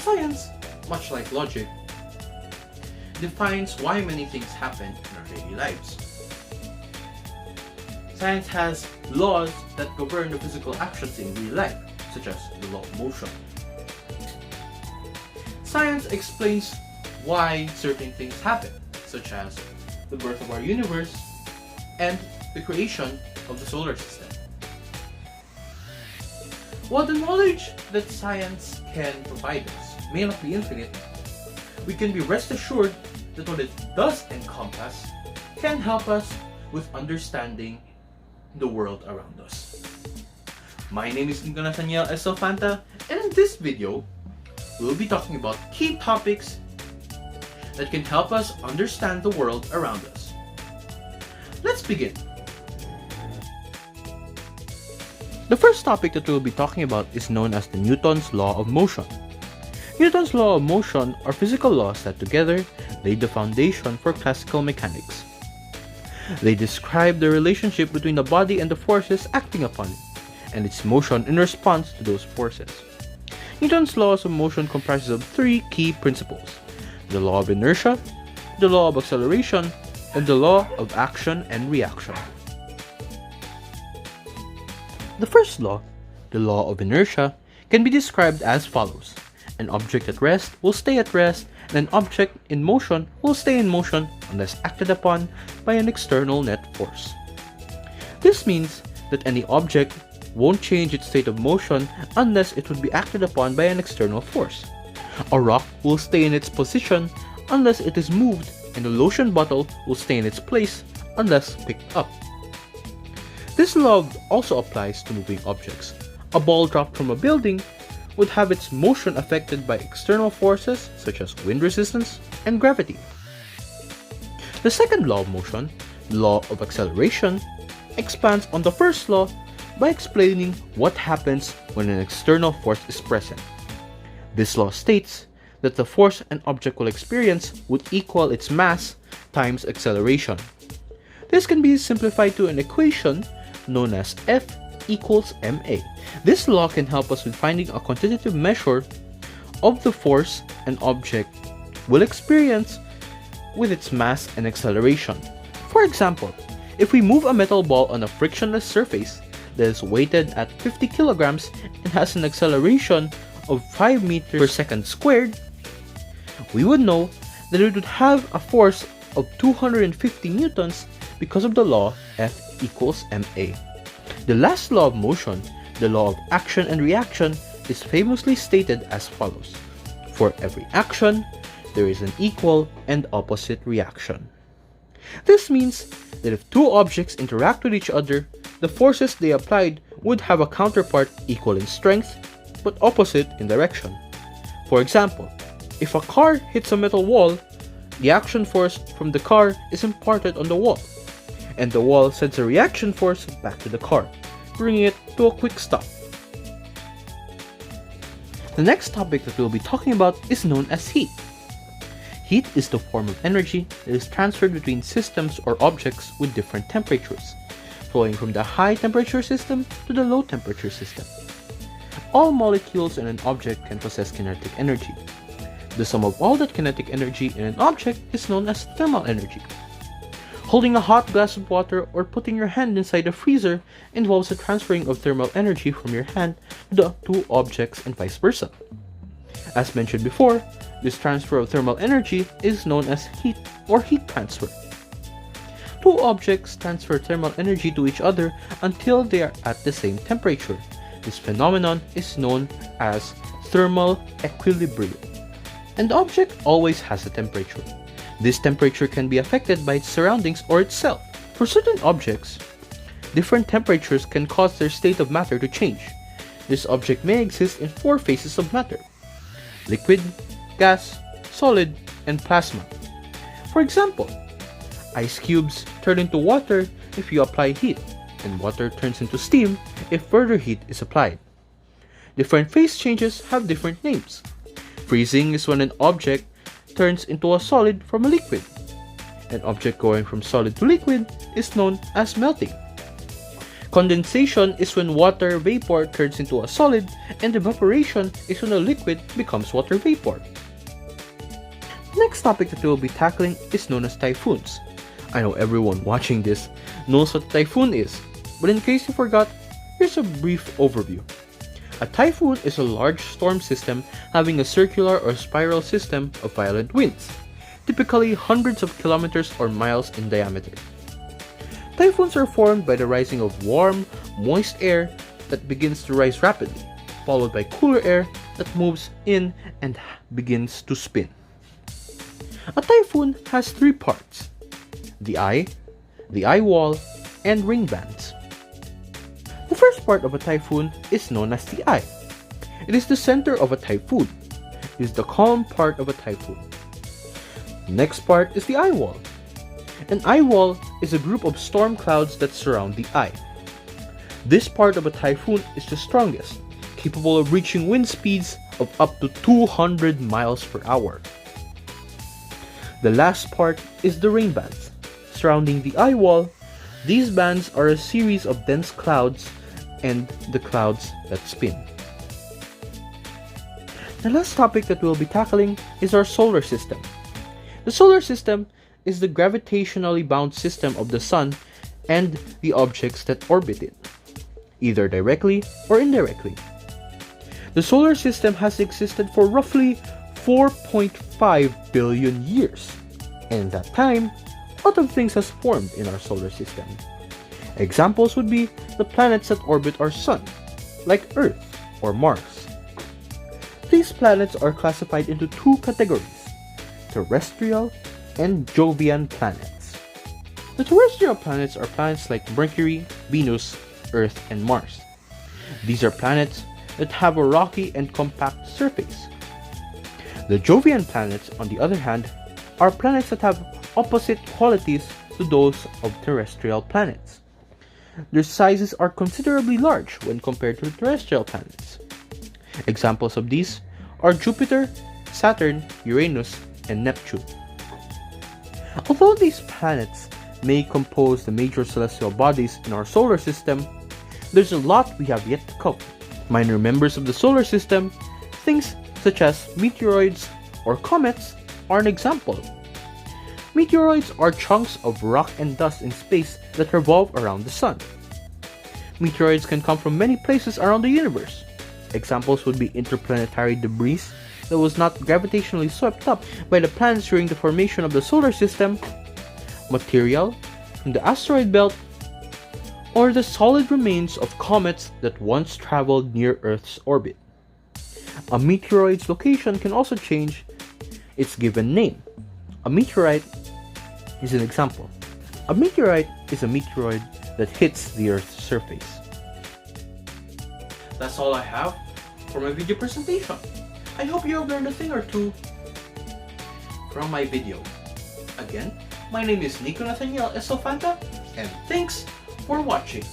Science, much like logic, defines why many things happen in our daily lives. Science has laws that govern the physical actions in real life, such as the law of motion. Science explains why certain things happen, such as the birth of our universe and the creation of the solar system. While the knowledge that science can provide us may not be infinite, we can be rest assured that what it does encompass can help us with understanding the world around us. My name is Nico Nathaniel Estofanta, and in this video, we'll be talking about key topics that can help us understand the world around us. Let's begin. The first topic that we'll be talking about is known as the Newton's Law of Motion. Newton's Law of Motion are physical laws that together laid the foundation for classical mechanics. They describe the relationship between the body and the forces acting upon it, and its motion in response to those forces. Newton's laws of motion comprises of three key principles: the law of inertia, the law of acceleration, and the law of action and reaction. The first law, the law of inertia, can be described as follows. An object at rest will stay at rest, and an object in motion will stay in motion unless acted upon by an external net force. This means that any object won't change its state of motion unless it would be acted upon by an external force. A rock will stay in its position unless it is moved, and a lotion bottle will stay in its place unless picked up. This law also applies to moving objects. A ball dropped from a building would have its motion affected by external forces such as wind resistance and gravity. The second law of motion, the law of acceleration, expands on the first law by explaining what happens when an external force is present. This law states that the force an object will experience would equal its mass times acceleration. This can be simplified to an equation known as F equals ma. This law can help us with finding a quantitative measure of the force an object will experience with its mass and acceleration. For example, if we move a metal ball on a frictionless surface that is weighted at 50 kilograms and has an acceleration of 5 meters per second squared, we would know that it would have a force of 250 newtons because of the law F equals ma. The last law of motion, the law of action and reaction, is famously stated as follows. For every action, there is an equal and opposite reaction. This means that if two objects interact with each other, the forces they applied would have a counterpart equal in strength, but opposite in direction. For example, if a car hits a metal wall, the action force from the car is imparted on the wall, and the wall sends a reaction force back to the car, bringing it to a quick stop. The next topic that we'll be talking about is known as heat. Heat is the form of energy that is transferred between systems or objects with different temperatures, flowing from the high temperature system to the low temperature system. All molecules in an object can possess kinetic energy. The sum of all that kinetic energy in an object is known as thermal energy. Holding a hot glass of water or putting your hand inside a freezer involves the transferring of thermal energy from your hand to the two objects and vice versa. As mentioned before, this transfer of thermal energy is known as heat or heat transfer. Two objects transfer thermal energy to each other until they are at the same temperature. This phenomenon is known as thermal equilibrium. An object always has a temperature. This temperature can be affected by its surroundings or itself. For certain objects, different temperatures can cause their state of matter to change. This object may exist in 4 phases of matter: liquid, gas, solid, and plasma. For example, ice cubes turn into water if you apply heat, and water turns into steam if further heat is applied. Different phase changes have different names. Freezing is when an object turns into a solid from a liquid. An object going from solid to liquid is known as melting. Condensation is when water vapor turns into a solid, and evaporation is when a liquid becomes water vapor. The next topic that we will be tackling is known as typhoons. I know everyone watching this knows what a typhoon is, but in case you forgot, here's a brief overview. A typhoon is a large storm system having a circular or spiral system of violent winds, typically hundreds of kilometers or miles in diameter. Typhoons are formed by the rising of warm, moist air that begins to rise rapidly, followed by cooler air that moves in and begins to spin. A typhoon has three parts: the eye wall, and ring bands. The first part of a typhoon is known as the eye. It is the center of a typhoon. It is the calm part of a typhoon. The next part is the eye wall. An eye wall is a group of storm clouds that surround the eye. This part of a typhoon is the strongest, capable of reaching wind speeds of up to 200 miles per hour. The last part is the ring bands. Surrounding the eye wall, these bands are a series of dense clouds and the clouds that spin. The last topic that we'll be tackling is our solar system. The solar system is the gravitationally bound system of the Sun and the objects that orbit it, either directly or indirectly. The solar system has existed for roughly 4.5 billion years, and in that time, a lot of things has formed in our solar system. Examples would be the planets that orbit our Sun, like Earth or Mars. These planets are classified into two categories: terrestrial and Jovian planets. The terrestrial planets are planets like Mercury, Venus, Earth, and Mars. These are planets that have a rocky and compact surface. The Jovian planets, on the other hand, are planets that have opposite qualities to those of terrestrial planets. Their sizes are considerably large when compared to terrestrial planets. Examples of these are Jupiter, Saturn, Uranus, and Neptune. Although these planets may compose the major celestial bodies in our solar system, there's a lot we have yet to cover. Minor members of the solar system, things such as meteoroids or comets, are an example. Meteoroids are chunks of rock and dust in space that revolve around the Sun. Meteoroids can come from many places around the universe. Examples would be interplanetary debris that was not gravitationally swept up by the planets during the formation of the solar system, material from the asteroid belt, or the solid remains of comets that once traveled near Earth's orbit. A meteoroid's location can also change its given name. A meteorite is an example. A meteorite is a meteoroid that hits the Earth's surface. That's all I have for my video presentation. I hope you have learned a thing or two from my video. Again, my name is Nico Nathaniel Estofanta, and thanks for watching.